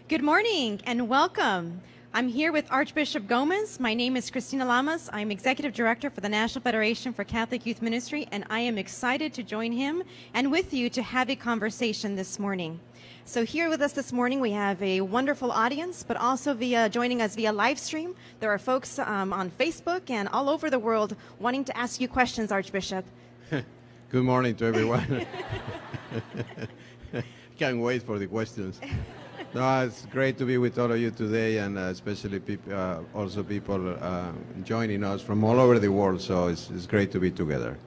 Good morning and welcome. I'm here with Archbishop Gomez. My name is Christina Llamas. I'm Executive Director for the National Federation for Catholic Youth Ministry, and I am excited to join him and with you to have a conversation this morning. So here with us this morning, we have a wonderful audience, but also joining us via live stream. There are folks on Facebook and all over the world wanting to ask you questions, Archbishop. Good morning to everyone. Can't wait for the questions. No, it's great to be with all of you today, and especially also people joining us from all over the world. So it's great to be together.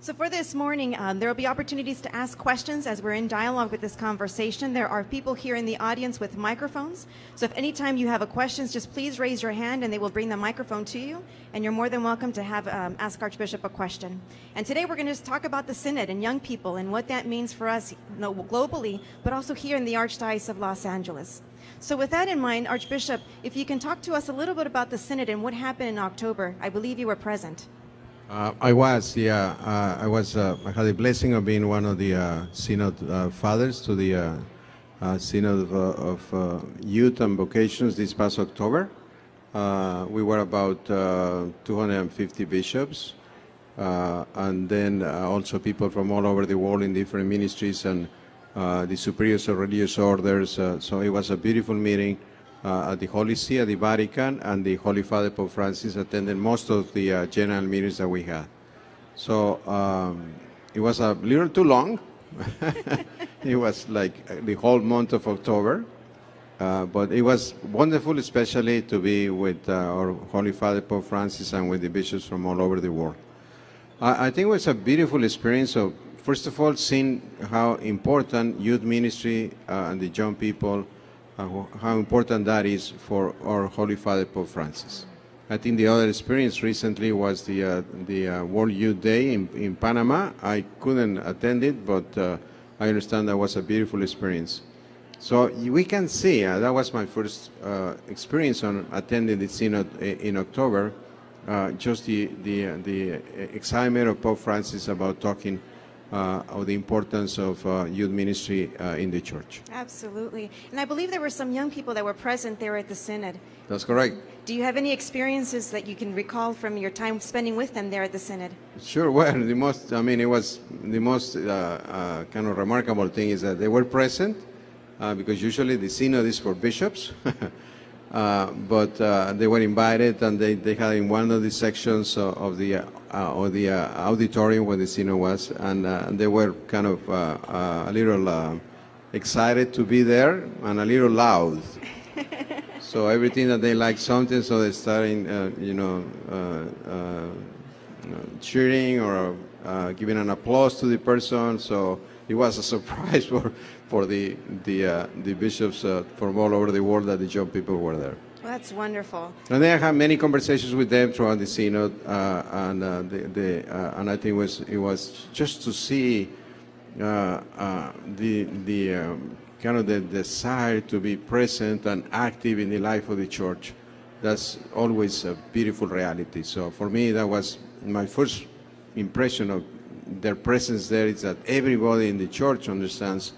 So for this morning, there will be opportunities to ask questions as we're in dialogue with this conversation. There are people here in the audience with microphones. So if anytime you have a question, just please raise your hand and they will bring the microphone to you. And you're more than welcome to ask Archbishop a question. And today we're going to just talk about the Synod and young people and what that means for us globally, but also here in the Archdiocese of Los Angeles. So with that in mind, Archbishop, if you can talk to us a little bit about the Synod and what happened in October. I believe you were present. I was, yeah. I had the blessing of being one of the Synod fathers to the Synod of Youth and Vocations this past October. We were about 250 bishops, and then also people from all over the world in different ministries and the superiors of religious orders. So it was a beautiful meeting. At the Holy See, at the Vatican, and the Holy Father Pope Francis attended most of the general meetings that we had. So it was a little too long. It was like the whole month of October. But it was wonderful, especially to be with our Holy Father Pope Francis and with the bishops from all over the world. I think it was a beautiful experience of, first of all, seeing how important youth ministry and the young people, how important that is for our Holy Father Pope Francis. I think the other experience recently was the World Youth Day in Panama. I couldn't attend it, but I understand that was a beautiful experience. So we can see, that was my first experience on attending the Synod in October, just the excitement of Pope Francis about talking of the importance of youth ministry in the church. Absolutely. And I believe there were some young people that were present there at the Synod. That's correct. Do you have any experiences that you can recall from your time spending with them there at the Synod? Sure. Well, it was the most kind of remarkable thing is that they were present because usually the Synod is for bishops. But they were invited, and they had in one of the sections of the auditorium where the Synod was, and they were kind of a little excited to be there and a little loud. So everything that they liked something, so they started, cheering or giving an applause to the person. So it was a surprise for the bishops from all over the world that the young people were there. Well, that's wonderful. And then I had many conversations with them throughout the Synod, and I think it was just to see the kind of the desire to be present and active in the life of the church. That's always a beautiful reality. So for me, that was my first impression of their presence there, is that everybody in the church understands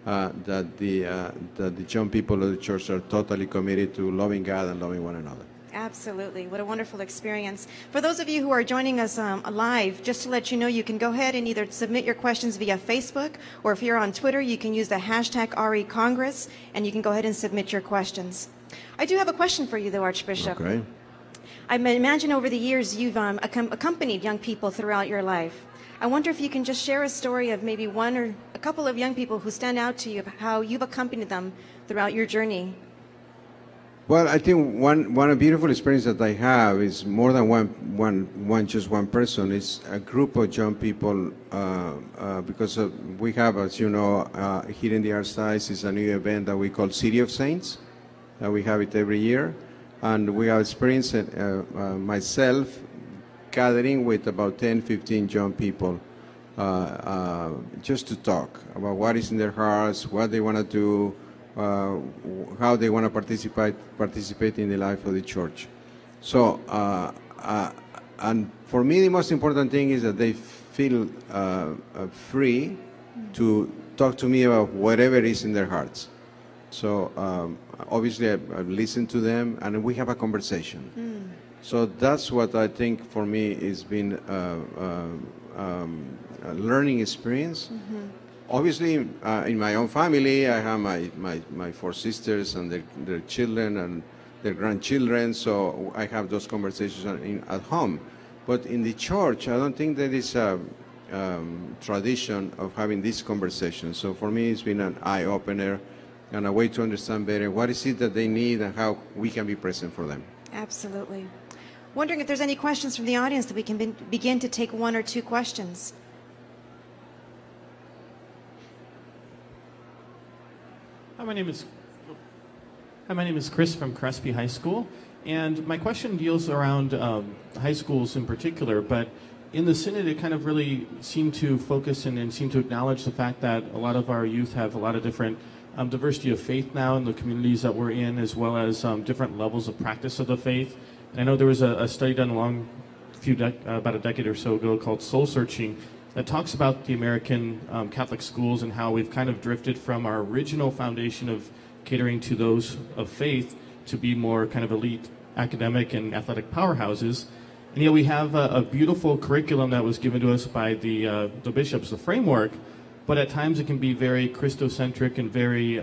that the young people of the church are totally committed to loving God and loving one another. Absolutely. What a wonderful experience. For those of you who are joining us live, just to let you know, you can go ahead and either submit your questions via Facebook, or if you're on Twitter, you can use the hashtag RECongress, and you can go ahead and submit your questions. I do have a question for you, though, Archbishop. Okay. I imagine over the years you've accompanied young people throughout your life. I wonder if you can just share a story of maybe one or a couple of young people who stand out to you, of how you've accompanied them throughout your journey. Well, I think one beautiful experience that I have is more than just one person. It's a group of young people because we have, as you know, here in the Archdiocese, a new event that we call City of Saints. We have it every year, and we have experienced it, myself gathering with about 10, 15 young people just to talk about what is in their hearts, what they want to do, how they want to participate in the life of the church. So, and for me, the most important thing is that they feel free to talk to me about whatever is in their hearts. So obviously I listen to them, and we have a conversation. So that's what I think for me has been a learning experience. Obviously, in my own family, I have my 4 sisters and their children and their grandchildren, so I have those conversations at home. But in the church, I don't think there is a tradition of having this conversation. So for me, it's been an eye-opener and a way to understand better what is it that they need and how we can be present for them. Absolutely. Wondering if there's any questions from the audience that we can begin to take 1 or 2 questions. Hi, my name is Chris from Crespi High School, and my question deals around high schools in particular, but in the Synod it kind of really seemed to focus and seem to acknowledge the fact that a lot of our youth have a lot of different diversity of faith now in the communities that we're in, as well as different levels of practice of the faith. And I know there was a study done about a decade or so ago called Soul Searching, that talks about the American Catholic schools and how we've kind of drifted from our original foundation of catering to those of faith to be more kind of elite academic and athletic powerhouses. And yet we have a beautiful curriculum that was given to us by the bishops, the framework, but at times it can be very Christocentric and very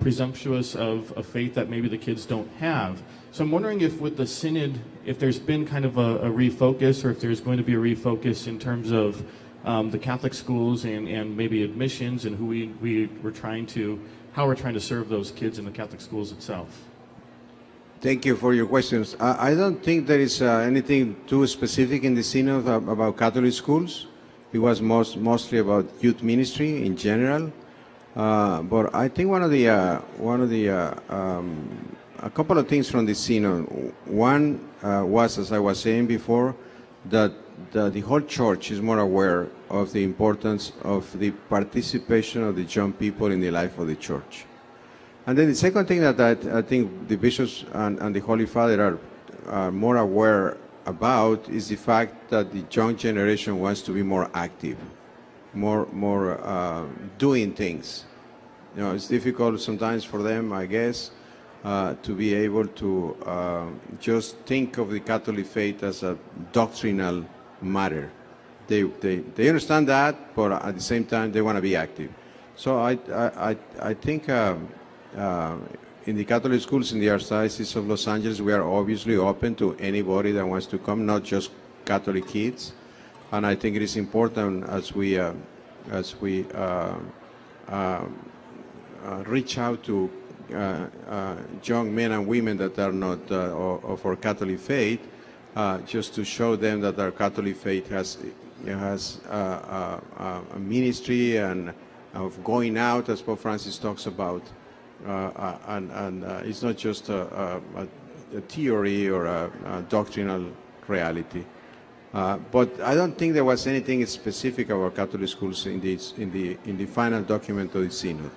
presumptuous of a faith that maybe the kids don't have. So I'm wondering if with the Synod, if there's been kind of a refocus, or if there's going to be a refocus in terms of the Catholic schools and maybe admissions and who how we're trying to serve those kids in the Catholic schools itself. Thank you for your questions. I don't think there is anything too specific in the Synod about Catholic schools. It was mostly about youth ministry in general. But I think a couple of things from the Synod. One was, as I was saying before, that the whole church is more aware of the importance of the participation of the young people in the life of the church. And then the second thing that I think the bishops and the Holy Father are more aware about is the fact that the young generation wants to be more active, more doing things. You know, it's difficult sometimes for them, I guess, to be able to just think of the Catholic faith as a doctrinal matter. They understand that, but at the same time they want to be active. So I think in the Catholic schools in the Archdiocese of Los Angeles, we are obviously open to anybody that wants to come, not just Catholic kids. And I think it is important as we reach out to young men and women that are not of our Catholic faith, just to show them that our Catholic faith has a ministry and of going out, as Pope Francis talks about, and it's not just a theory or a doctrinal reality. But I don't think there was anything specific about Catholic schools in the final document of the Synod.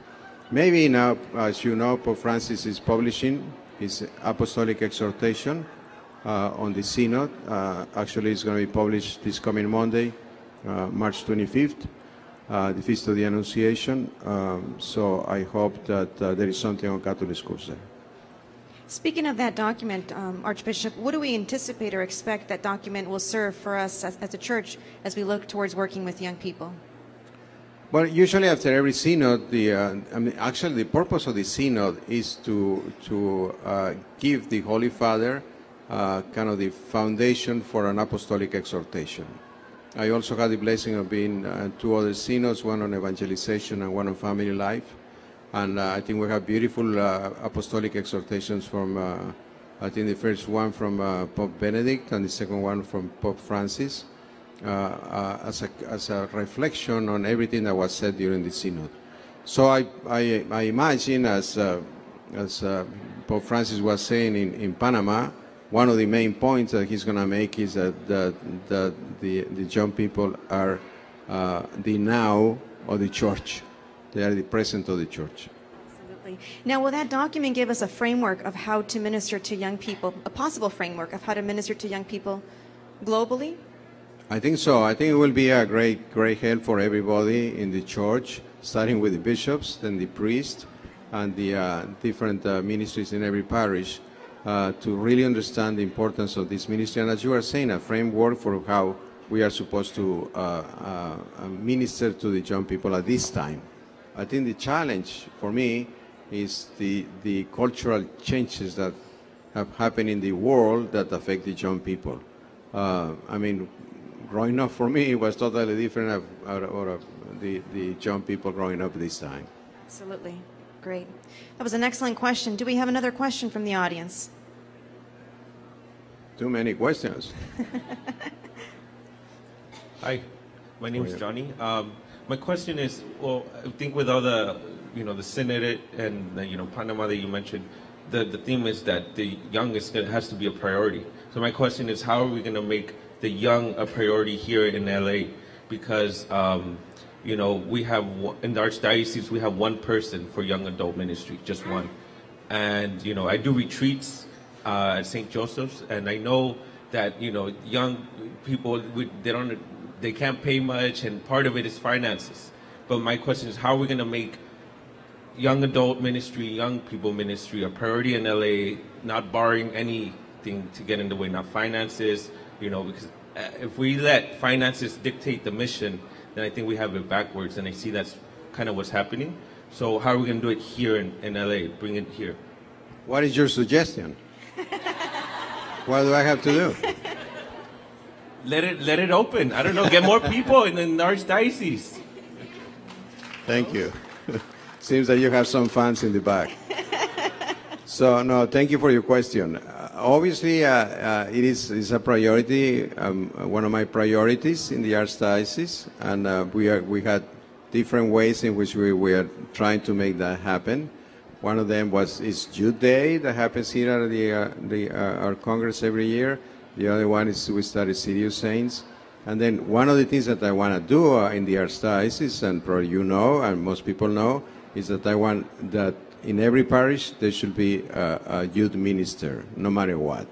Maybe now, as you know, Pope Francis is publishing his apostolic exhortation on the Synod. Actually, it's going to be published this coming Monday, March 25th, the Feast of the Annunciation. So I hope that there is something on Catholic schools there. Speaking of that document, Archbishop, what do we anticipate or expect that document will serve for us as a church as we look towards working with young people? Well, usually after every synod, actually the purpose of the synod is to give the Holy Father kind of the foundation for an apostolic exhortation. I also had the blessing of being two other synods, one on evangelization and one on family life. And I think we have beautiful apostolic exhortations from, I think the first one from Pope Benedict and the second one from Pope Francis. As a reflection on everything that was said during the synod. So I imagine, as Pope Francis was saying in Panama, one of the main points that he's going to make is that the young people are the now of the church. They are the present of the church. Absolutely. Now, will that document give us a framework of how to minister to young people, a possible framework of how to minister to young people globally? I think so. I think it will be a great help for everybody in the church, starting with the bishops, then the priests, and the different ministries in every parish to really understand the importance of this ministry. And as you are saying, a framework for how we are supposed to minister to the young people at this time. I think the challenge for me is the cultural changes that have happened in the world that affect the young people. I mean, growing up for me was totally different of the young people growing up this time. Absolutely. Great. That was an excellent question. Do we have another question from the audience? Too many questions. Hi, my name is Johnny. My question is, well, I think with all the, the Synod and the, Panama that you mentioned, the theme is that the young has to be a priority. So my question is, how are we going to make the young a priority here in LA? Because, we have, in the Archdiocese, we have one person for young adult ministry, just one. And, I do retreats at St. Joseph's, and I know that, young people, they can't pay much, and part of it is finances. But my question is, how are we going to make young adult ministry, young people ministry a priority in LA, not barring anything to get in the way, not finances, because if we let finances dictate the mission, then I think we have it backwards, and I see that's kind of what's happening. So how are we going to do it here in LA, bring it here? What is your suggestion? What do I have to do? Let it open. I don't know, get more people in the Archdiocese. Thank you. Seems that you have some fans in the back. So, no, thank you for your question. Obviously, it is a priority, one of my priorities in the Archdiocese, and we had different ways in which we were trying to make that happen. One of them is Youth Day that happens here at our Congress every year. The other one is we started City of Saints. And then one of the things that I want to do in the Archdiocese, and probably you know, and most people know, is that I want that in every parish there should be a youth minister, no matter what.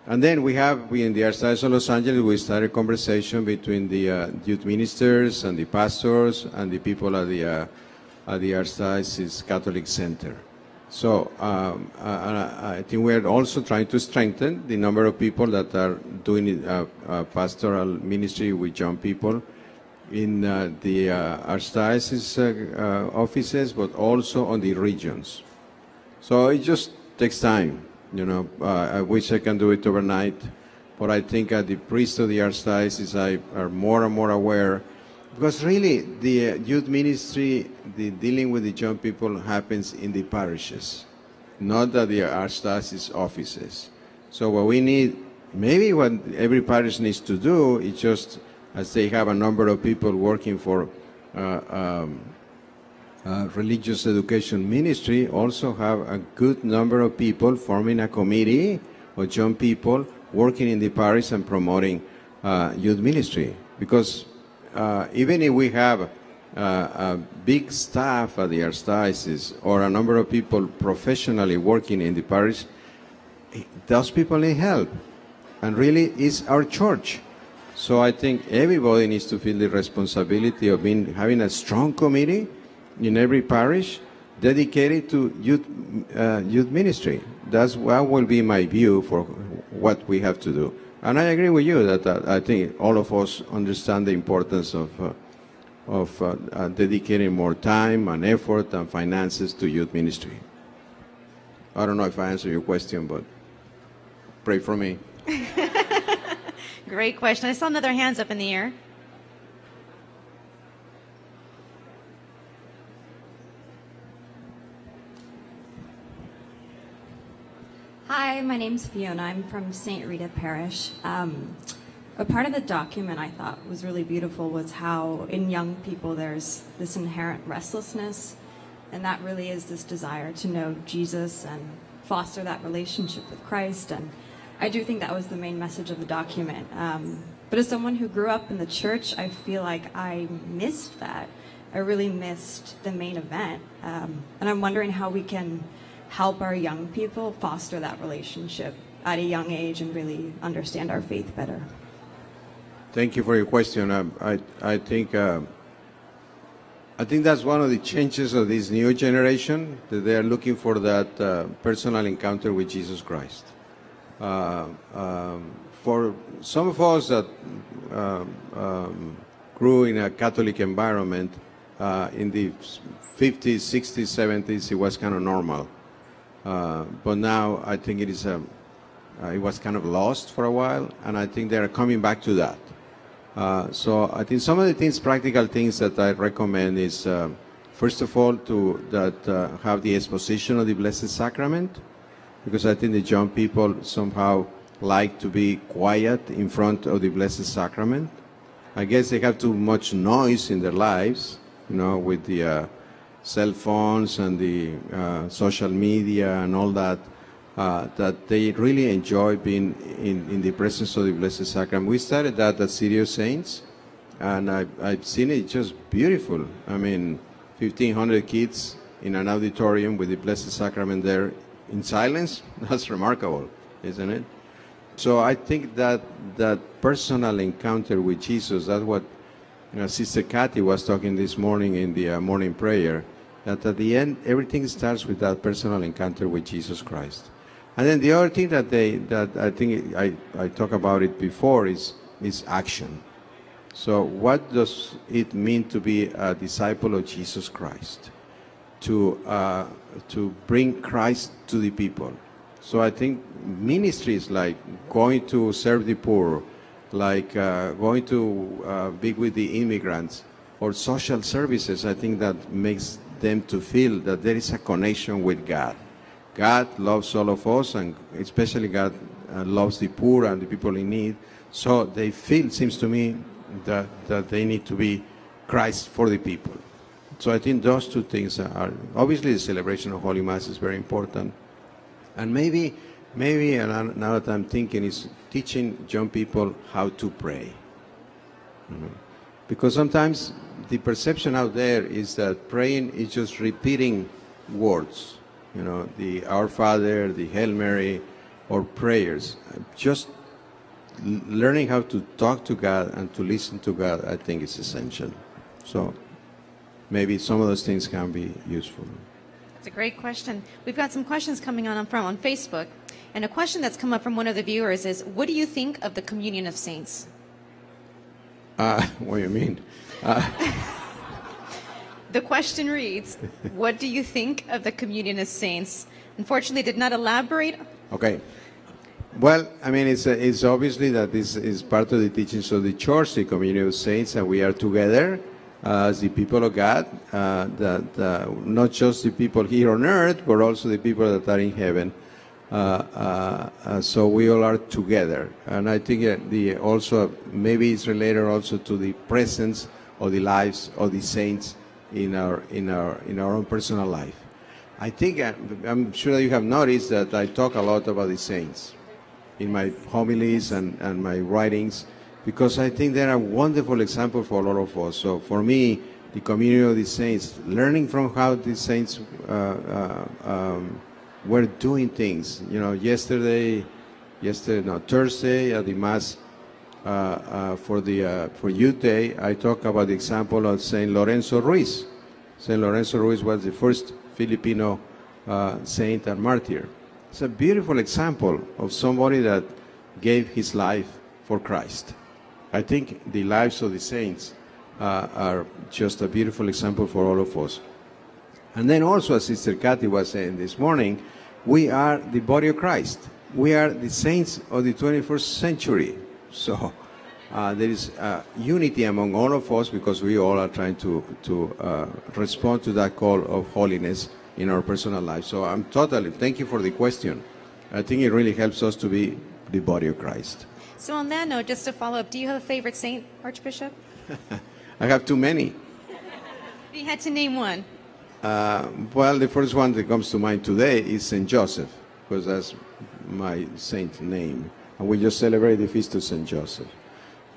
And then we in the Archdiocese of Los Angeles, we started a conversation between the youth ministers and the pastors and the people at the Archdiocese Catholic Center. So I think we're also trying to strengthen the number of people that are doing pastoral ministry with young people in the Archdiocese offices, but also on the regions. So it just takes time. I wish I can do it overnight, but I think the priests of the Archdiocese are more and more aware, because really the youth ministry, the dealing with the young people happens in the parishes, not at the Archdiocese offices. So what we need, maybe what every parish needs to do is just, as they have a number of people working for religious education ministry, also have a good number of people forming a committee of young people working in the parish and promoting youth ministry. Because even if we have a big staff at the Archdiocese or a number of people professionally working in the parish, those people need help. And really, it's our church. So I think everybody needs to feel the responsibility of having a strong committee in every parish dedicated to youth ministry. That will be my view for what we have to do. And I agree with you that I think all of us understand the importance of dedicating more time and effort and finances to youth ministry. I don't know if I answered your question, but pray for me. Great question. I saw another hands up in the air. Hi, my name's Fiona. I'm from St. Rita Parish. A part of the document I thought was really beautiful was how in young people there's this inherent restlessness, and that really is this desire to know Jesus and foster that relationship with Christ. And I do think that was the main message of the document. But as someone who grew up in the church, I feel like I missed that. I really missed the main event. And I'm wondering how we can help our young people foster that relationship at a young age and really understand our faith better. Thank you for your question. I think I think that's one of the changes of this new generation, that they are looking for that personal encounter with Jesus Christ. For some of us that grew in a Catholic environment, in the 50s, 60s, 70s, it was kind of normal. But now I think it was kind of lost for a while, and I think they are coming back to that. So I think some of the things, practical things that I recommend is, first of all, have the exposition of the Blessed Sacrament, because I think the young people somehow like to be quiet in front of the Blessed Sacrament. I guess they have too much noise in their lives, with the cell phones and the social media and all that, that they really enjoy being in the presence of the Blessed Sacrament. We started that at City of Saints, and I've seen it just beautiful. I mean, 1,500 kids in an auditorium with the Blessed Sacrament there in silence. That's remarkable, isn't it? So I think that personal encounter with Jesus, that's what Sister Kathy was talking this morning in the morning prayer, that at the end, everything starts with that personal encounter with Jesus Christ. And then the other thing that I think I talked about it before is action. So what does it mean to be a disciple of Jesus Christ? To bring Christ to the people. So I think ministries like going to serve the poor, like going to be with the immigrants, or social services, I think that makes them to feel that there is a connection with God. God loves all of us, and especially God loves the poor and the people in need. So they feel, seems to me, that they need to be Christ for the people. So I think those two things are, obviously the celebration of Holy Mass is very important. And maybe, and now that I'm thinking, is teaching young people how to pray. Because sometimes the perception out there is that praying is just repeating words. The Our Father, the Hail Mary, or prayers. Just learning how to talk to God and to listen to God, I think, is essential. So maybe some of those things can be useful. It's a great question. We've got some questions coming on Facebook. And a question that's come up from one of the viewers is, what do you think of the communion of saints? What do you mean? The question reads, what do you think of the communion of saints? Unfortunately, did not elaborate. Okay. Well, I mean, it's obviously that this is part of the teachings of the Church, the communion of saints, and we are together as the people of God, not just the people here on earth, but also the people that are in heaven. So we all are together, and I think also maybe it's related also to the presence of the lives of the saints in our own personal life. I think I'm sure that you have noticed that I talk a lot about the saints in my homilies and my writings, because I think they're a wonderful example for all of us. So for me, the communion of the saints, learning from how the saints were doing things. Thursday at the Mass for Youth Day, I talk about the example of Saint Lorenzo Ruiz. Saint Lorenzo Ruiz was the first Filipino saint and martyr. It's a beautiful example of somebody that gave his life for Christ. I think the lives of the saints are just a beautiful example for all of us. And then also, as Sister Kathy was saying this morning, we are the body of Christ. We are the saints of the 21st century. So there is unity among all of us, because we all are trying to respond to that call of holiness in our personal life. So thank you for the question. I think it really helps us to be the body of Christ. So on that note, just to follow up, do you have a favorite saint, Archbishop? I have too many. If you had to name one. Well, the first one that comes to mind today is St. Joseph, because that's my saint name. And we just celebrate the feast of St. Joseph.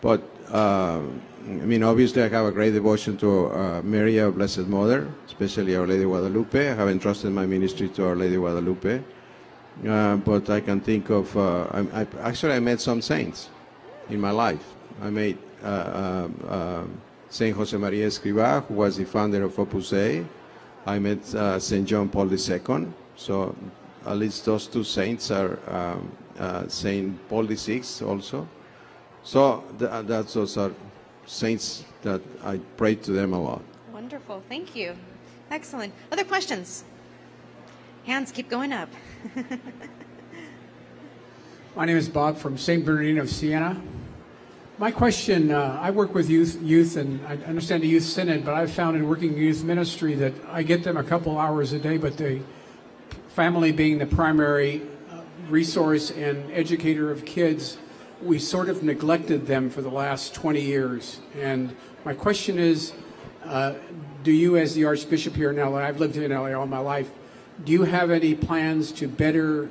But, obviously I have a great devotion to Mary, our Blessed Mother, especially Our Lady of Guadalupe. I have entrusted my ministry to Our Lady of Guadalupe. But I can think of, I met some saints in my life. I met Saint Jose Maria Escrivá, who was the founder of Opus Dei. I met Saint John Paul II. So at least those two saints are Saint Paul VI also. So those are saints that I pray to them a lot. Wonderful. Thank you. Excellent. Other questions? Hands keep going up. My name is Bob from St. Bernardino of Siena. My question, I work with youth, and I understand the Youth Synod, but I've found in working youth ministry that I get them a couple hours a day, but the family being the primary resource and educator of kids, we sort of neglected them for the last 20 years. And my question is, do you, as the Archbishop here in LA, I've lived in LA all my life, do you have any plans to better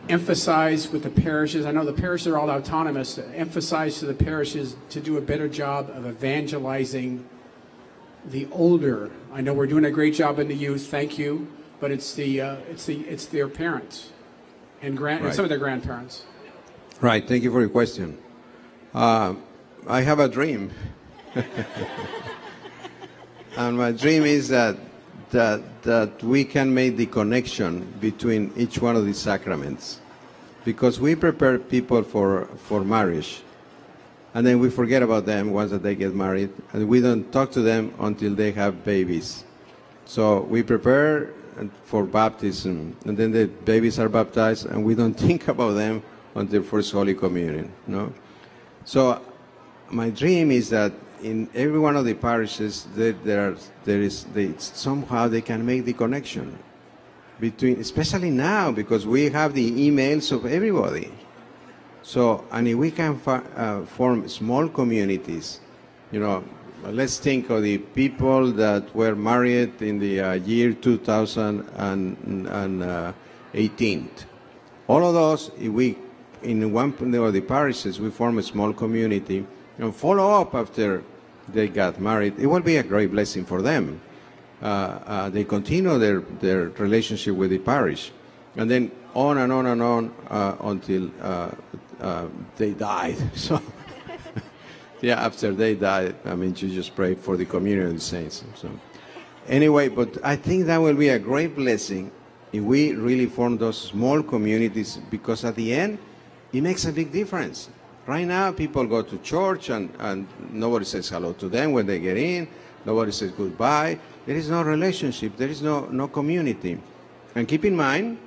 emphasize with the parishes? I know the parishes are all autonomous, emphasize to the parishes to do a better job of evangelizing the older. I know we're doing a great job in the youth, thank you, but it's their parents and and some of their grandparents. Right. Thank you for your question. I have a dream, and my dream is that we can make the connection between each one of these sacraments, because we prepare people for marriage, and then we forget about them once that they get married, and we don't talk to them until they have babies. So we prepare for baptism, and then the babies are baptized, and we don't think about them until First Holy Communion. No. So my dream is that in every one of the parishes, somehow they can make the connection between, especially now, because we have the emails of everybody. So, and if we can form small communities, you know, let's think of the people that were married in the year 2018. All of those, if we, in one of the parishes, we form a small community and follow up after they got married, it will be a great blessing for them. They continue their relationship with the parish, and then on and on and on until they died. So, yeah, after they died, I mean, you just pray for the communion of the saints. So, anyway, but I think that will be a great blessing if we really form those small communities, because at the end, it makes a big difference. Right now, people go to church and nobody says hello to them when they get in. Nobody says goodbye. There is no relationship. There is no community. And keep in mind,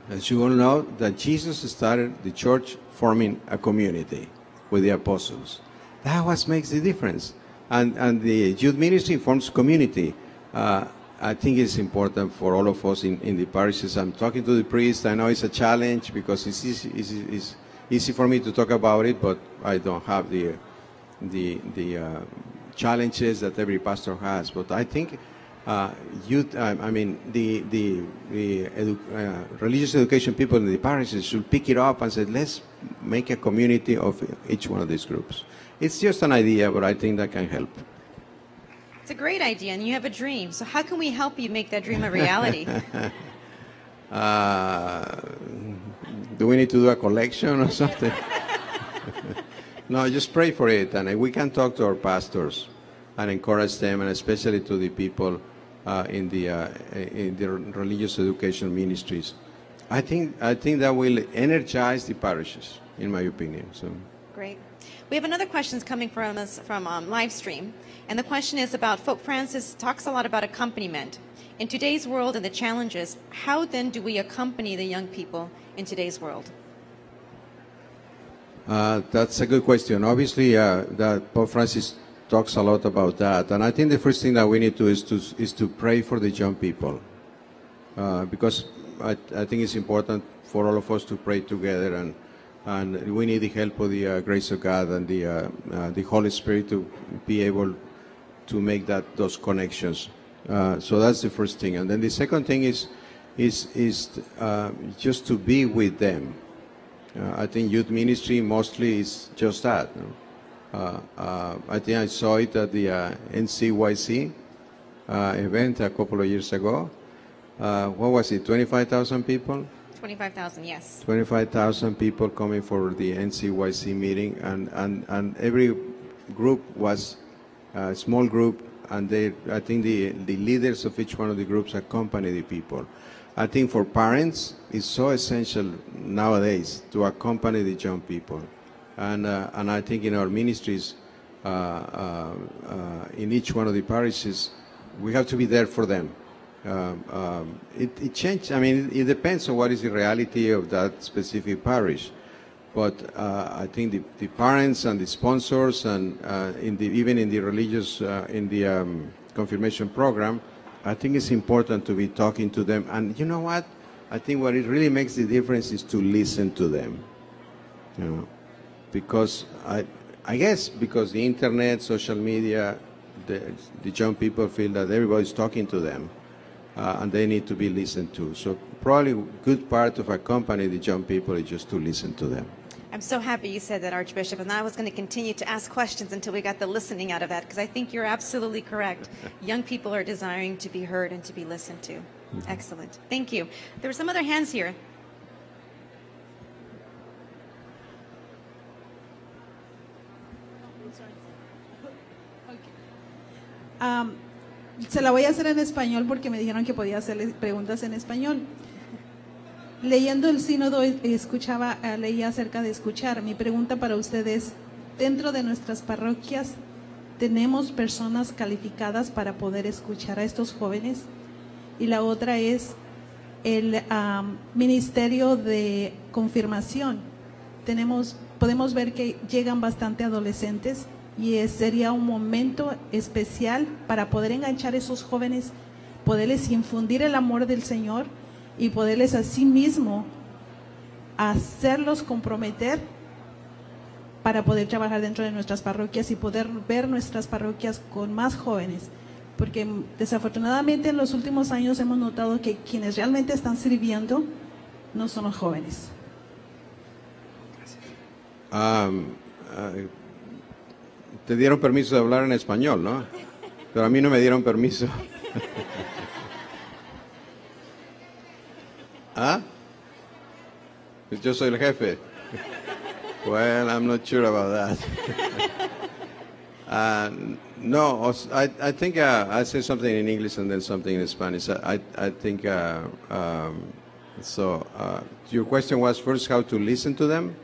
as you all know, that Jesus started the church forming a community with the apostles. That's what makes the difference. And the youth ministry forms community. I think it's important for all of us in the parishes. I'm talking to the priest. I know it's a challenge because it's easy for me to talk about it, but I don't have the challenges that every pastor has. But I think religious education people in the parishes should pick it up and say, let's make a community of each one of these groups. It's just an idea, but I think that can help. It's a great idea, and you have a dream. So how can we help you make that dream a reality? Do we need to do a collection or something? No, just pray for it, and we can talk to our pastors and encourage them, and especially to the people in the religious education ministries. I think that will energize the parishes, in my opinion. So. Great. We have another question coming from us from live stream, and the question is about Pope Francis talks a lot about accompaniment. In today's world and the challenges, how then do we accompany the young people in today's world? That's a good question. Obviously, that Pope Francis talks a lot about that, and I think the first thing that we need to is to pray for the young people, because I think it's important for all of us to pray together, and we need the help of the grace of God and the Holy Spirit to be able to make those connections. So that's the first thing, and then the second thing is just to be with them. I think youth ministry mostly is just that. I think I saw it at the NCYC event a couple of years ago. What was it, 25,000 people? 25,000, yes. 25,000 people coming for the NCYC meeting, and every group was a small group, and I think the leaders of each one of the groups accompany the people. I think for parents, it's so essential nowadays to accompany the young people. And I think in our ministries, in each one of the parishes, we have to be there for them. It changed. I mean, it depends on what is the reality of that specific parish. But I think the parents and the sponsors, and even in the religious, in the confirmation program, I think it's important to be talking to them. And you know what? I think what it really makes the difference is to listen to them. You know, because I guess because the internet, social media, the young people feel that everybody's talking to them, and they need to be listened to. So probably a good part of accompanying the young people is just to listen to them. I'm so happy you said that, Archbishop, and I was going to continue to ask questions until we got the listening out of that, because I think you're absolutely correct. Young people are desiring to be heard and to be listened to. Excellent. Thank you. There were some other hands here. Se la voy a hacer en español porque me dijeron que podía hacerle preguntas en español. Leyendo el sínodo leía acerca de escuchar. Mi pregunta para ustedes, dentro de nuestras parroquias, ¿tenemos personas calificadas para poder escuchar a estos jóvenes? Y la otra es el ministerio de confirmación. Podemos ver que llegan bastante adolescentes y sería un momento especial para poder enganchar a esos jóvenes, poderles infundir el amor del Señor y poderles a sí mismo hacerlos comprometer para poder trabajar dentro de nuestras parroquias y poder ver nuestras parroquias con más jóvenes. Porque desafortunadamente en los últimos años hemos notado que quienes realmente están sirviendo no son los jóvenes. Te dieron permiso de hablar en español, ¿no? Pero a mí no me dieron permiso. ¿Ah? Pues yo soy el jefe. Well, I'm not sure about that. No, I think I say something in English and then something in Spanish. I think, your question was first how to listen to them?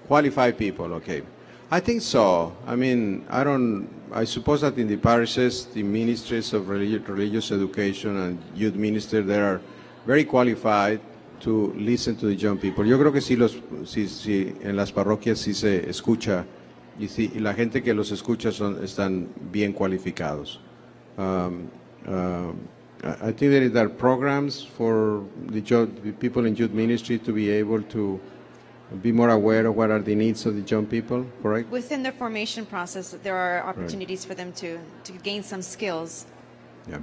Qualified people, okay. I think so. I mean, I suppose that in the parishes, the ministries of religious education and youth minister, they are very qualified to listen to the young people. Yo creo que sí en las parroquias sí se escucha, y la gente que los escucha están bien cualificados. I think there are programs for the people in youth ministry to be able to be more aware of what are the needs of the young people, correct? Within the formation process, there are opportunities for them to gain some skills. Yeah.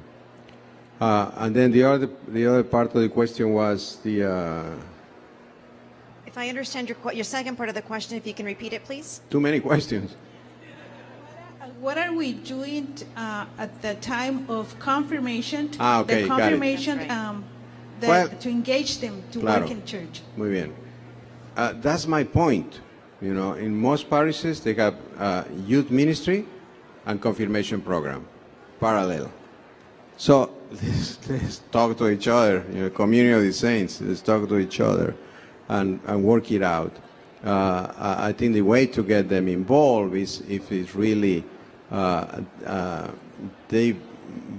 And then the other part of the question was the... If I understand your second part of the question, if you can repeat it, please. Too many questions. What are we doing at the time of confirmation? Okay, the confirmation, right. to engage them to work in church. Muy bien. That's my point. You know, in most parishes they have youth ministry and confirmation program, parallel. So let's talk to each other. You know, community of the saints. Let's talk to each other and work it out. I think the way to get them involved is if it's really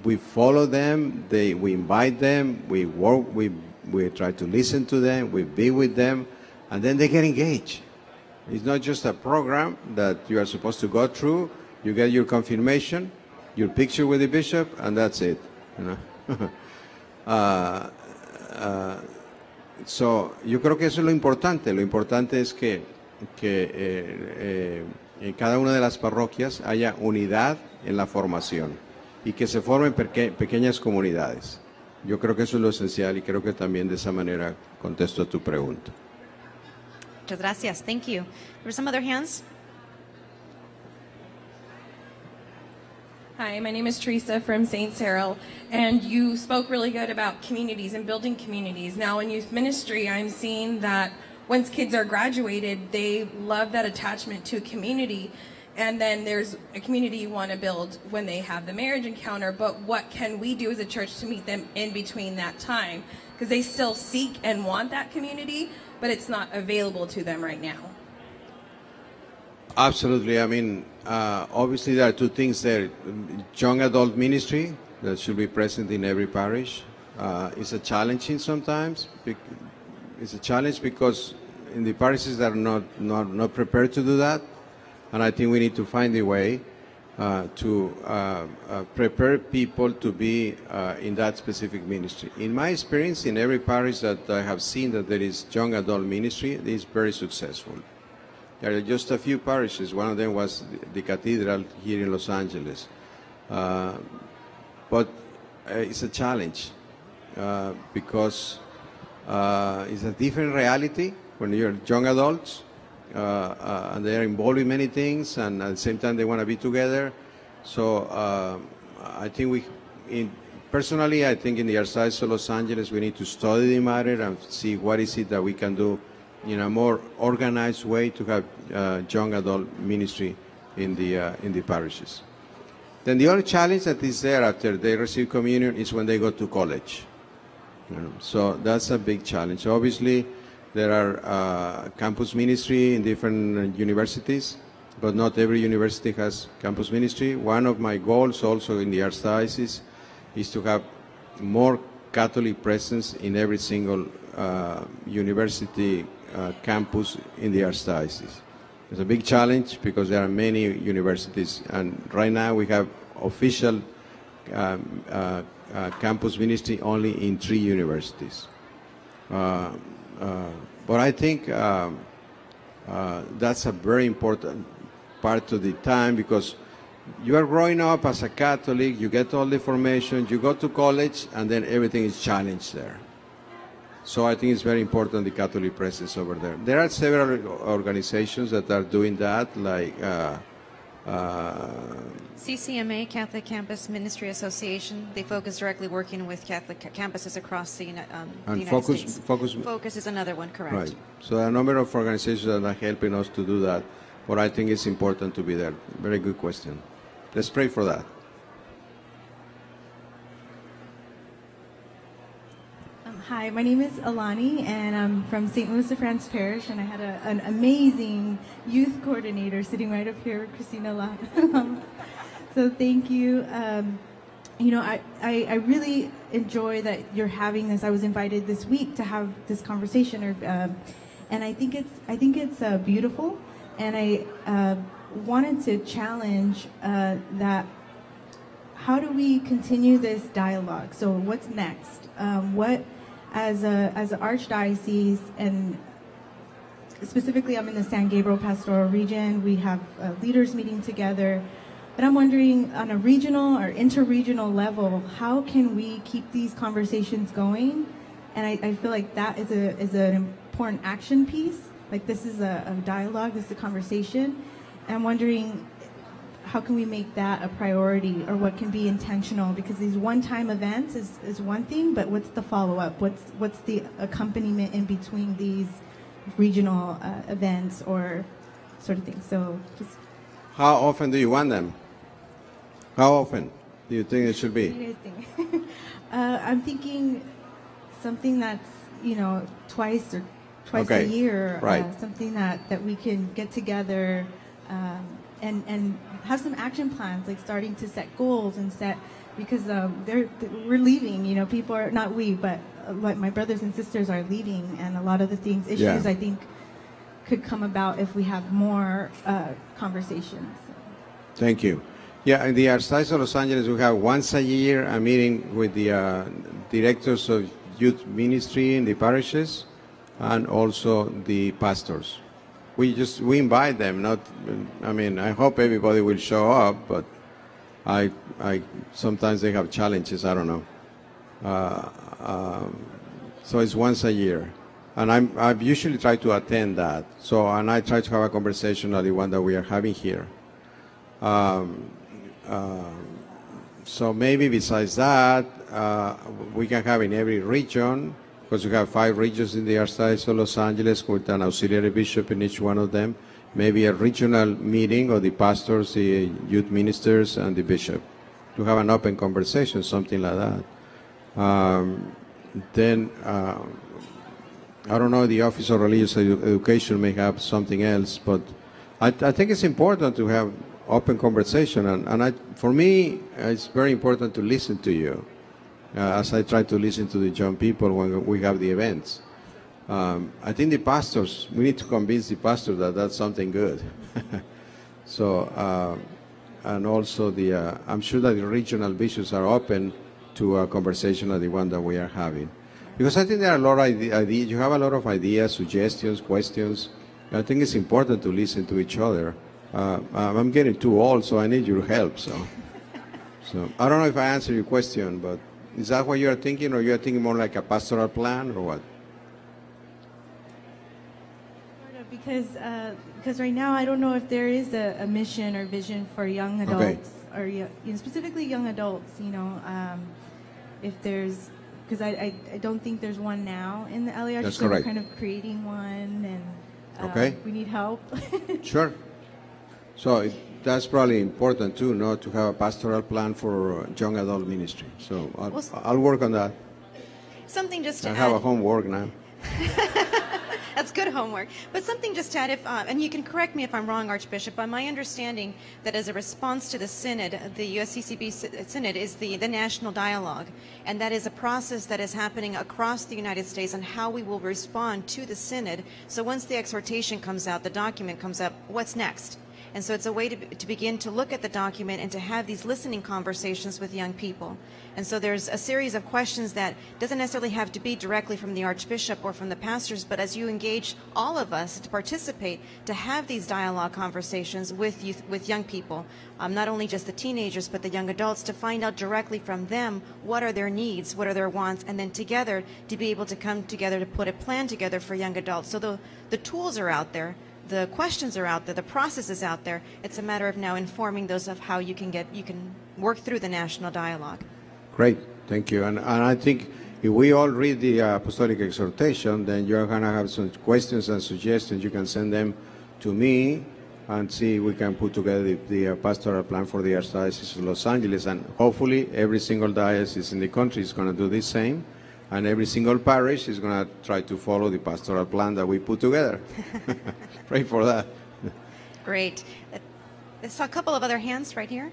we follow them, we invite them, we work, we try to listen to them, we be with them. And then they get engaged. It's not just a program that you are supposed to go through. You get your confirmation, your picture with the bishop, and that's it. You know? So, yo creo que eso es lo importante. Lo importante es que en cada una de las parroquias haya unidad en la formación y que se formen pequeñas comunidades. Yo creo que eso es lo esencial y creo que también de esa manera contesto a tu pregunta. Muchas gracias. Thank you. There were some other hands? Hi, my name is Teresa from St. Cyril, and you spoke really good about communities and building communities. Now in youth ministry, I'm seeing that once kids are graduated, they love that attachment to a community, and then there's a community you want to build when they have the marriage encounter, but what can we do as a church to meet them in between that time? Because they still seek and want that community, but it's not available to them right now. Absolutely. I mean, obviously there are two things there. Young adult ministry that should be present in every parish is a challenging sometimes. It's a challenge because in the parishes that are not prepared to do that, and I think we need to find a way to prepare people to be in that specific ministry. In my experience, in every parish that I have seen that there is young adult ministry, it is very successful. There are just a few parishes. One of them was the Cathedral here in Los Angeles. But it's a challenge because it's a different reality when you're young adults and they are involved in many things, and at the same time they want to be together. So I think personally, I think in the Archdiocese of Los Angeles we need to study the matter and see what is it that we can do in a more organized way to have young adult ministry in the parishes. Then the other challenge that is there after they receive communion is when they go to college. So that's a big challenge. Obviously, there are campus ministry in different universities, but not every university has campus ministry. One of my goals also in the Archdiocese is to have more Catholic presence in every single university campus in the Archdiocese. It's a big challenge because there are many universities, and right now we have official campus ministry only in 3 universities. But I think that's a very important part of the time, because you are growing up as a Catholic, you get all the information, you go to college, and then everything is challenged there. So I think it's very important, the Catholic presence over there. There are several organizations that are doing that, like CCMA, Catholic Campus Ministry Association. They focus directly working with Catholic campuses across the United States. Focus is another one, correct. Right. So there are a number of organizations that are helping us to do that, but I think it's important to be there. Very good question. Let's pray for that. Hi, my name is Alani, and I'm from St. Louis de France Parish, and I had an amazing youth coordinator sitting right up here, Christina Llamas. So thank you. I really enjoy that you're having this. I was invited this week to have this conversation, and I think it's beautiful. And I wanted to challenge that. How do we continue this dialogue? So what's next? As an archdiocese, and specifically I'm in the San Gabriel Pastoral Region, we have leaders meeting together, but I'm wondering on a regional or interregional level, how can we keep these conversations going? And I feel like that is an important action piece. Like, this is a dialogue, this is a conversation, and I'm wondering, how can we make that a priority, or what can be intentional? Because these one-time events is one thing, but what's the follow-up? What's the accompaniment in between these regional events or sort of thing? So just... How often do you want them? How often do you think it should be? What do you guys think? I'm thinking something that's, twice a year, right. Something that we can get together and have some action plans, like starting to set goals and set, because we're leaving, people are, not we, but my brothers and sisters are leaving, and a lot of the issues I think could come about if we have more conversations. Thank you. Yeah, in the Archdiocese of Los Angeles, we have once a year a meeting with the directors of youth ministry in the parishes, and also the pastors. We invite them. I hope everybody will show up, but I sometimes they have challenges. I don't know. So it's once a year, and I usually try to attend that. So, and I try to have a conversation like the one that we are having here. So maybe besides that, we can have in every region, because we have 5 regions in the Archdiocese of Los Angeles with an auxiliary bishop in each one of them, maybe a regional meeting of the pastors, the youth ministers, and the bishop to have an open conversation, something like that. Then, I don't know, the Office of Religious Education may have something else, but I think it's important to have open conversation, and for me, it's very important to listen to you, as I try to listen to the young people when we have the events. I think the pastors, we need to convince the pastors that that's something good. So, and also I'm sure that the regional bishops are open to a conversation like the one that we are having. Because I think there are a lot of ideas, you have a lot of ideas, suggestions, questions. I think it's important to listen to each other. I'm getting too old, so I need your help. So I don't know if I answered your question, but is that what you are thinking, or you are thinking more like a pastoral plan, or what? Because right now I don't know if there is a mission or vision for young adults, or specifically young adults. If there's, because I don't think there's one now in the LAR. That's so correct. We're kind of creating one, and we need help. Sure. So that's probably important too, to have a pastoral plan for young adult ministry. So I'll work on that. Something just to I add. have a homework now. That's good homework. But something just to add, and you can correct me if I'm wrong, Archbishop, but my understanding that as a response to the Synod, the USCCB Synod is the national dialogue. And that is a process that is happening across the United States on how we will respond to the Synod. So once the exhortation comes out, the document comes up, what's next? And so it's a way to begin to look at the document and to have these listening conversations with young people. And so there's a series of questions that doesn't necessarily have to be directly from the Archbishop or from the pastors, but as you engage all of us to participate, to have these dialogue conversations with youth, with young people, not only just the teenagers, but the young adults, to find out directly from them what are their needs, what are their wants, and then together to be able to come together to put a plan together for young adults. So the tools are out there. The questions are out there, the process is out there. It's a matter of now informing those of how you can work through the national dialogue. Great, thank you. And I think if we all read the Apostolic Exhortation, then you're going to have some questions and suggestions. You can send them to me and see if we can put together the pastoral plan for the Archdiocese of Los Angeles. And hopefully every single diocese in the country is going to do the same. And every single parish is going to try to follow the pastoral plan that we put together. Pray for that. Great. I saw a couple of other hands right here.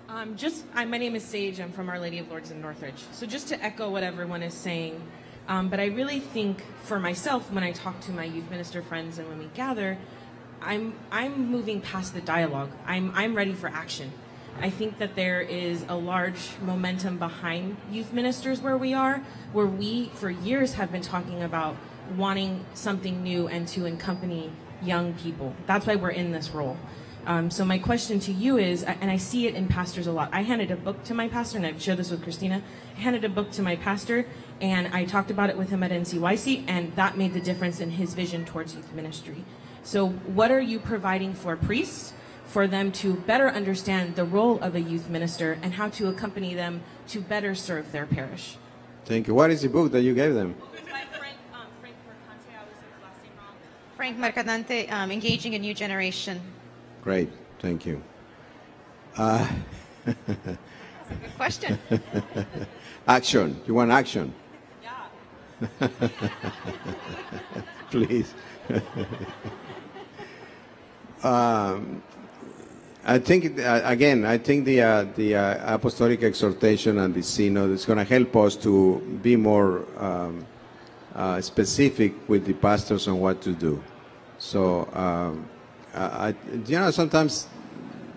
My name is Sage. I'm from Our Lady of Lourdes in Northridge. So just to echo what everyone is saying, but I really think for myself, when I talk to my youth minister friends and when we gather, I'm moving past the dialogue. I'm ready for action. I think that there is a large momentum behind youth ministers where we for years have been talking about wanting something new and to accompany young people. That's why we're in this role. So my question to you is, and I see it in pastors a lot. I handed a book to my pastor, and I've shared this with Christina. I handed a book to my pastor, and I talked about it with him at NCYC, and that made the difference in his vision towards youth ministry. So what are you providing for priests, for them to better understand the role of a youth minister and how to accompany them to better serve their parish? Thank you. What is the book that you gave them? It's by Frank Mercante. I always say his last name wrong. Frank Mercadante, Engaging a New Generation. Great. Thank you. That's a good question. Action. You want action? Yeah. Please. I think, again, the Apostolic Exhortation and the Synod is going to help us to be more specific with the pastors on what to do. So, sometimes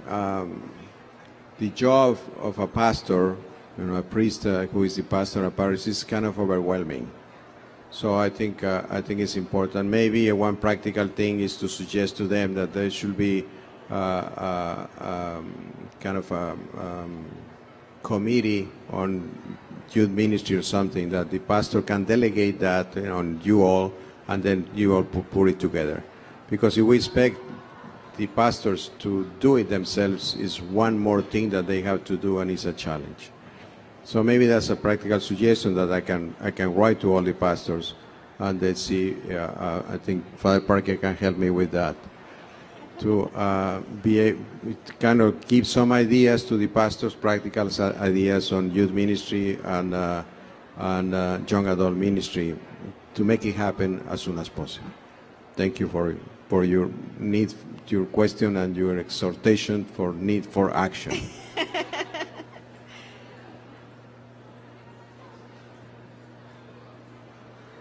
the job of a pastor, a priest who is the pastor of a parish, is kind of overwhelming. So I think it's important. Maybe one practical thing is to suggest to them that there should be kind of a committee on youth ministry or something, that the pastor can delegate that on you all, and then you all put it together. Because if we expect the pastors to do it themselves is one more thing that they have to do, and it's a challenge. So maybe that's a practical suggestion that I can write to all the pastors, and let's see. I think Father Parker can help me with that, to kind of give some ideas to the pastors, practical ideas on youth ministry and young adult ministry, to make it happen as soon as possible. Thank you for your need, your question, and your exhortation for need for action.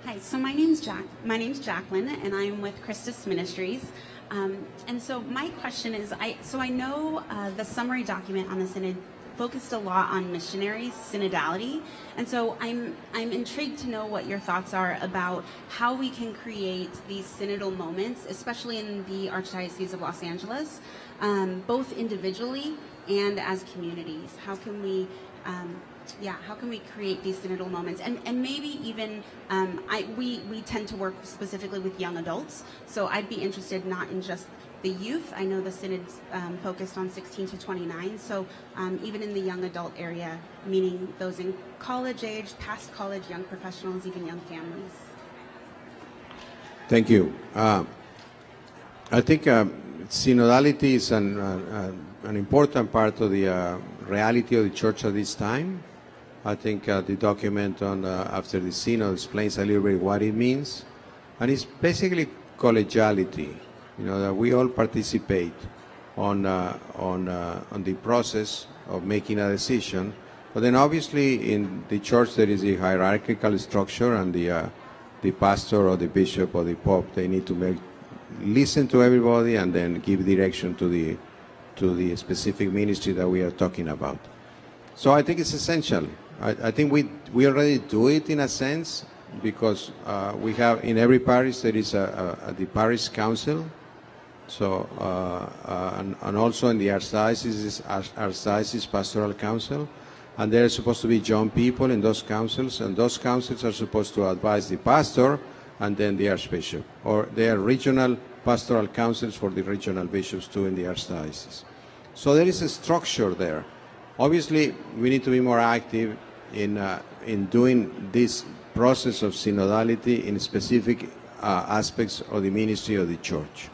Hi, so my name's Jacqueline, and I'm with Christus Ministries. And so my question is, I know the summary document on the Synod focused a lot on missionaries, synodality, and so I'm intrigued to know what your thoughts are about how we can create these synodal moments, especially in the Archdiocese of Los Angeles, both individually and as communities. How can we create these synodal moments? And maybe even, we tend to work specifically with young adults, so I'd be interested not in just the youth. I know the Synod's focused on 16 to 29, so even in the young adult area, meaning those in college age, past college, young professionals, even young families. Thank you. I think synodality is an important part of the reality of the Church at this time. I think the document on after the Synod explains a little bit what it means, and it's basically collegiality. You know, that we all participate on the process of making a decision. But then obviously in the Church there is a hierarchical structure, and the pastor or the bishop or the pope, they need to listen to everybody and then give direction to the specific ministry that we are talking about. So I think it's essential. I think we already do it in a sense, because we have in every parish there is the parish council. So and also in the archdiocese pastoral council, and there are supposed to be young people in those councils, and those councils are supposed to advise the pastor and then the archbishop, or they are regional pastoral councils for the regional bishops too in the archdiocese. So there is a structure there. Obviously, we need to be more active in doing this process of synodality in specific aspects of the ministry of the Church.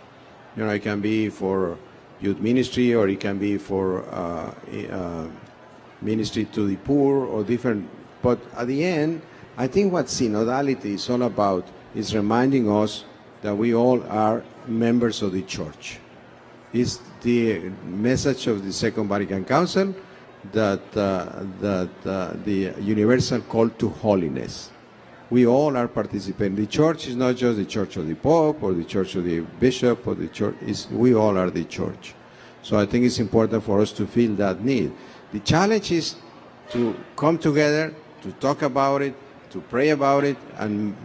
You know, it can be for youth ministry, or it can be for ministry to the poor, or different. But at the end, I think what synodality is all about is reminding us that we all are members of the Church. It's the message of the Second Vatican Council that the universal call to holiness. We all are participating. The Church is not just the Church of the Pope or the Church of the Bishop or the Church. We all are the Church. So I think it's important for us to feel that need. The challenge is to come together, to talk about it, to pray about it, and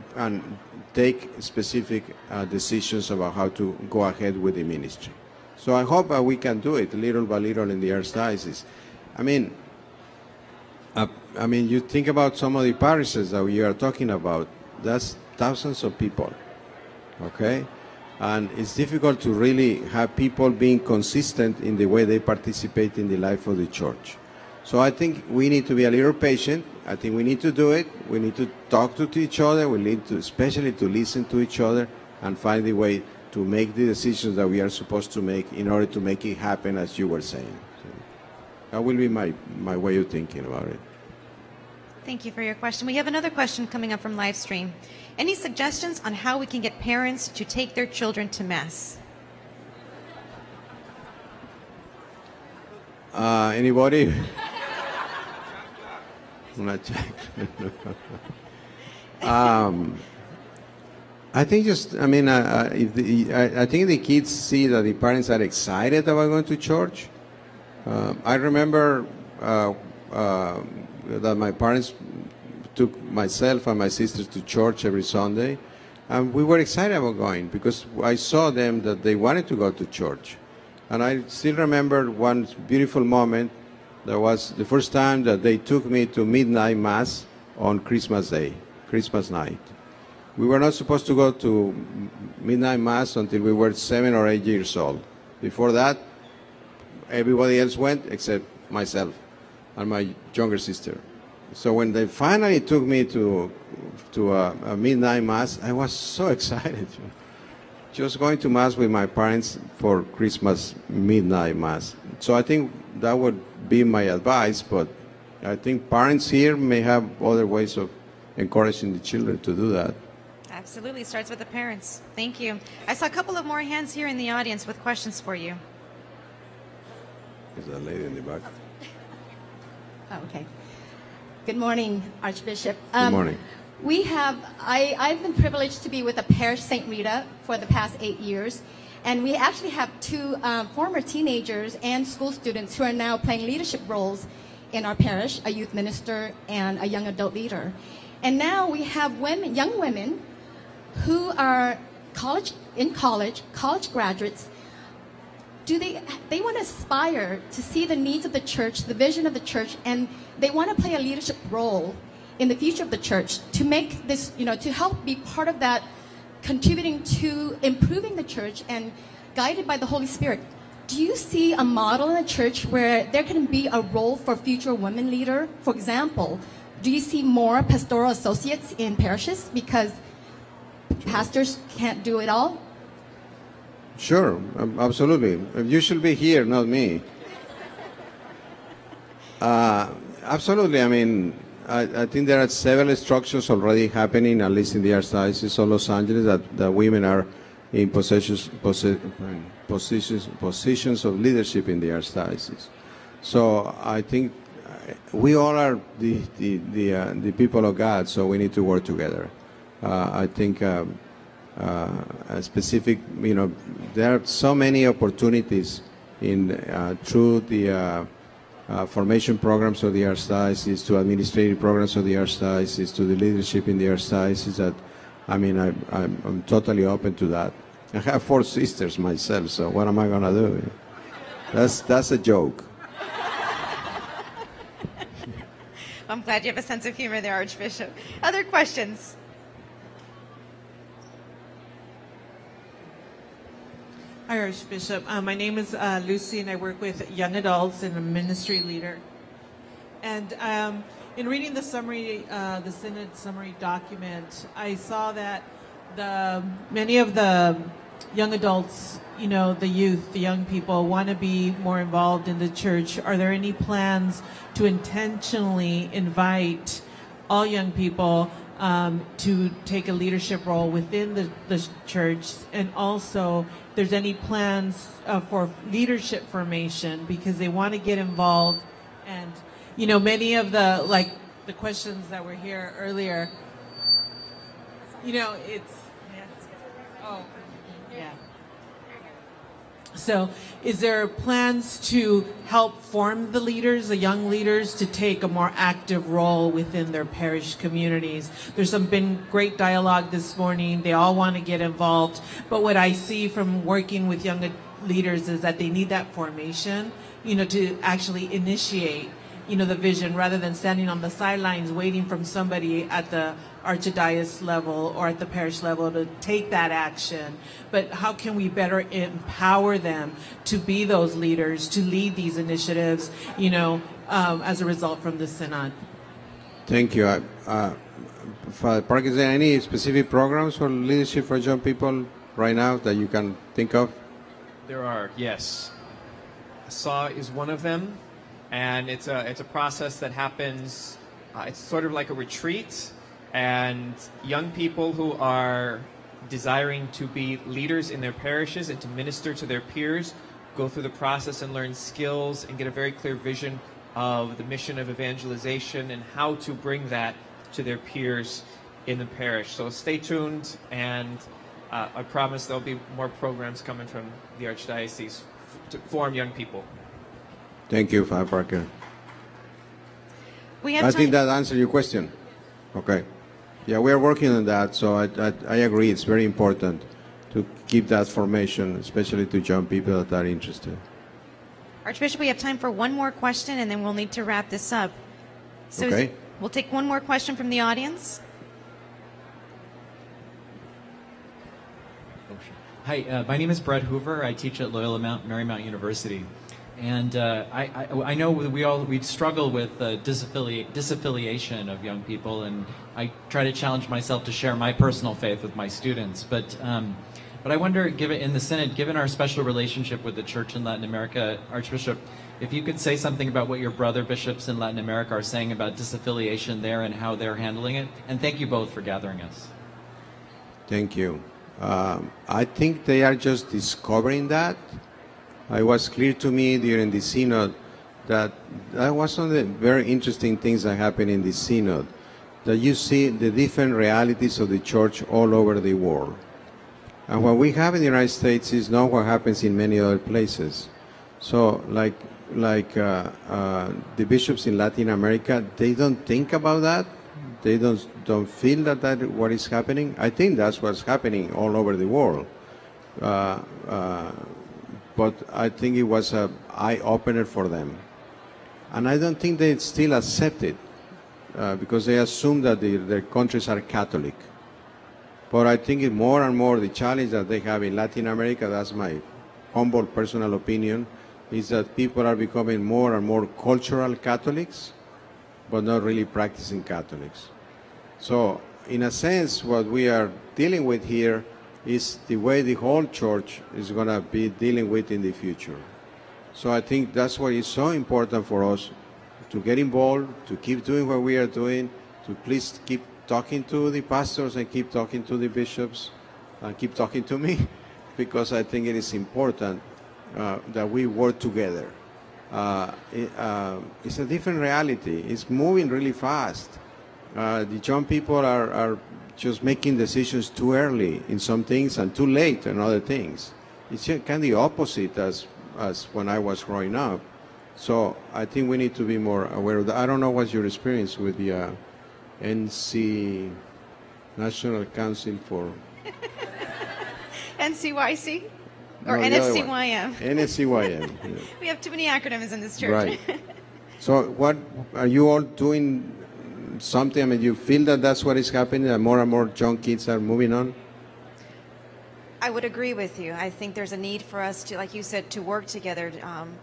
take specific decisions about how to go ahead with the ministry. So I hope we can do it little by little in the archdiocese. I mean, you think about some of the parishes that we are talking about. That's thousands of people, okay? And it's difficult to really have people being consistent in the way they participate in the life of the Church. So I think we need to be a little patient. I think we need to do it. We need to talk to each other. We need to, especially to listen to each other and find a way to make the decisions that we are supposed to make in order to make it happen, as you were saying. So that will be my way of thinking about it. Thank you for your question. We have another question coming up from live stream. Any suggestions on how we can get parents to take their children to Mass? Anybody? I think I think the kids see that the parents are excited about going to church. I remember that my parents took myself and my sisters to church every Sunday, and we were excited about going because I saw them that they wanted to go to church. And I still remember one beautiful moment. That was the first time that they took me to midnight Mass on Christmas Day, Christmas night. We were not supposed to go to midnight Mass until we were 7 or 8 years old. Before that, everybody else went except myself and my younger sister. So when they finally took me to a midnight mass, I was so excited. Just going to mass with my parents for Christmas midnight mass. So I think that would be my advice, but I think parents here may have other ways of encouraging the children to do that. Absolutely, starts with the parents. Thank you. I saw a couple of more hands here in the audience with questions for you. There's a lady in the back. Oh, okay. Good morning, Archbishop. Good morning. I've been privileged to be with the parish St. Rita for the past 8 years, and we actually have two former teenagers and school students who are now playing leadership roles in our parish, a youth minister and a young adult leader. And now we have young women who are college graduates. They want to aspire to see the needs of the church, the vision of the church, and they want to play a leadership role in the future of the church to make this, to help be part of that, contributing to improving the church and guided by the Holy Spirit. Do you see a model in the church where there can be a role for future women leader? For example, do you see more pastoral associates in parishes because pastors can't do it all? Sure, absolutely. You should be here, not me. Absolutely. I mean, I think there are several structures already happening, at least in the Archdiocese of Los Angeles, that women are in positions of leadership in the Archdiocese. So I think we all are the people of God, so we need to work together. I think a specific, there are so many opportunities through the formation programs of the Archdiocese, to administrative programs of the Archdiocese, to the leadership in the Archdiocese, that, I mean, I'm totally open to that. I have 4 sisters myself, so what am I going to do? That's a joke. I'm glad you have a sense of humor there, Archbishop. Other questions? Hi, Archbishop. My name is Lucy, and I work with young adults and a ministry leader. And in reading the summary, the Synod summary document, I saw that many of the young adults, the youth, the young people, want to be more involved in the church. Are there any plans to intentionally invite all young people to take a leadership role within the church, and also if there's any plans for leadership formation, because they want to get involved? And many of the questions that were here earlier, so is there plans to help form the leaders, the young leaders, to take a more active role within their parish communities? There's been great dialogue this morning. They all want to get involved. But what I see from working with young leaders is that they need that formation, to actually initiate, the vision, rather than standing on the sidelines waiting from somebody at the archdiocese level or at the parish level to take that action. But how can we better empower them to be those leaders, to lead these initiatives, as a result from the Synod? Thank you. Father Park, is there any specific programs for leadership for young people right now that you can think of? There are, yes. SAW is one of them, and it's a process that happens. It's sort of like a retreat, and young people who are desiring to be leaders in their parishes and to minister to their peers go through the process and learn skills and get a very clear vision of the mission of evangelization and how to bring that to their peers in the parish. So stay tuned, and I promise there'll be more programs coming from the Archdiocese to form young people. Thank you, Father Parker. I think that answered your question. Okay. Yeah, we are working on that, so I agree. It's very important to keep that formation, especially to young people that are interested. Archbishop, we have time for one more question, and then we'll need to wrap this up. So okay. We'll take one more question from the audience. Hi, my name is Brett Hoover. I teach at Loyola Marymount University. And I know we struggle with disaffiliation of young people, and I try to challenge myself to share my personal faith with my students. But I wonder, given in the Synod, given our special relationship with the Church in Latin America, Archbishop, if you could say something about what your brother bishops in Latin America are saying about disaffiliation there and how they're handling it. And thank you both for gathering us. Thank you. I think they are just discovering that. It was clear to me during the Synod that was one of the very interesting things that happened in the Synod, that you see the different realities of the Church all over the world. And what we have in the United States is not what happens in many other places. So like the bishops in Latin America, they don't think about that. They don't feel that what is happening. I think that's what's happening all over the world. But I think it was an eye-opener for them. And I don't think they still accept it because they assume that their countries are Catholic. But I think more and more the challenge that they have in Latin America, that's my humble personal opinion, is that people are becoming more and more cultural Catholics, but not really practicing Catholics. So, in a sense, what we are dealing with here is the way the whole Church is going to be dealing with in the future. So I think that's why it's so important for us to get involved, to keep doing what we are doing, to please keep talking to the pastors and keep talking to the bishops and keep talking to me, because I think it is important that we work together. It's a different reality. It's moving really fast. The young people are just making decisions too early in some things and too late in other things. It's kind of the opposite as when I was growing up. So I think we need to be more aware of that. I don't know what's your experience with the NC, National Council for... NCYC? Or No, NSCYM? NSCYM. Yeah. We have too many acronyms in this church. Right. So what are you all doing? Something, I mean, you feel that that's what is happening, that more and more young kids are moving on? I would agree with you. I think there's a need for us to, like you said, to work together.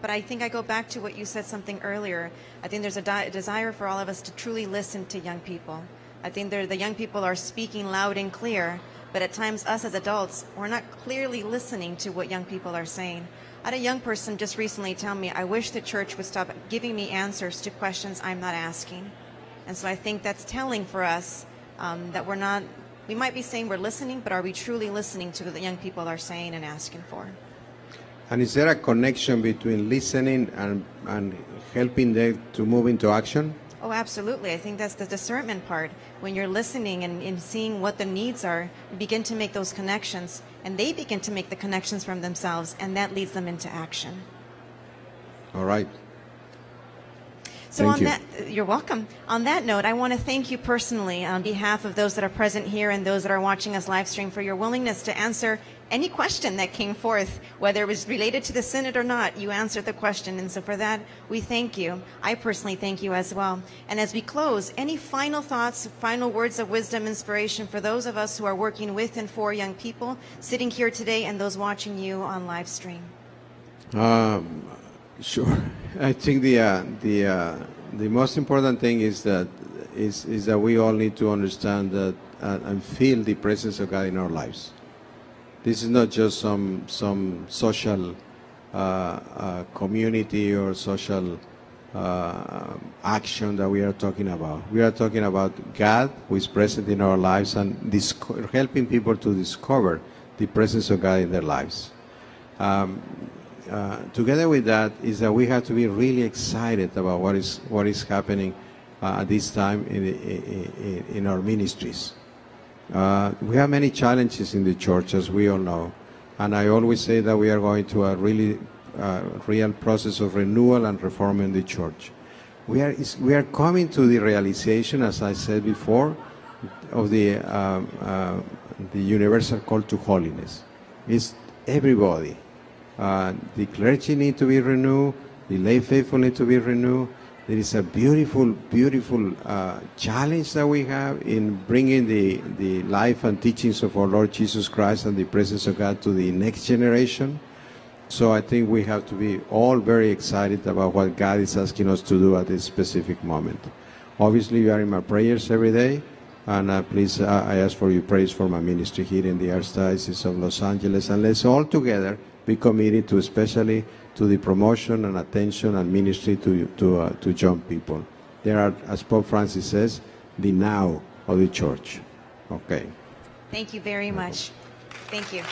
But I think I go back to what you said something earlier. I think there's a desire for all of us to truly listen to young people. I think the young people are speaking loud and clear, but at times us as adults, we're not clearly listening to what young people are saying. I had a young person just recently tell me, I wish the church would stop giving me answers to questions I'm not asking. And so I think that's telling for us that we might be saying we're listening, but are we truly listening to what the young people are saying and asking for? And is there a connection between listening and helping them to move into action? Oh, absolutely. I think that's the discernment part. When you're listening and seeing what the needs are, you begin to make those connections, and they begin to make the connections from themselves, and that leads them into action. All right. So you're welcome. On that note, I want to thank you personally on behalf of those that are present here and those that are watching us live stream for your willingness to answer any question that came forth, whether it was related to the Synod or not. You answered the question, and so for that, we thank you. I personally thank you as well. And as we close, any final thoughts, final words of wisdom, inspiration for those of us who are working with and for young people sitting here today and those watching you on live stream? Sure. I think the most important thing is that we all need to understand that and feel the presence of God in our lives. This is not just some social community or social action that we are talking about. We are talking about God who is present in our lives and helping people to discover the presence of God in their lives. Together with that is that we have to be really excited about what is happening at this time in our ministries. We have many challenges in the church, as we all know, and I always say that we are going to a really real process of renewal and reform in the church. We are coming to the realization, as I said before, of the universal call to holiness. It's everybody. The clergy need to be renewed, the lay faithful need to be renewed, there is a beautiful challenge that we have in bringing the life and teachings of our Lord Jesus Christ and the presence of God to the next generation. So I think we have to be all very excited about what God is asking us to do at this specific moment. Obviously, you are in my prayers every day, and please, I ask for your prayers for my ministry here in the Archdiocese of Los Angeles, and let's all together be committed to, especially to the promotion and attention and ministry to young people. There are, as Pope Francis says, the now of the church. Okay. Thank you very much. Thank you.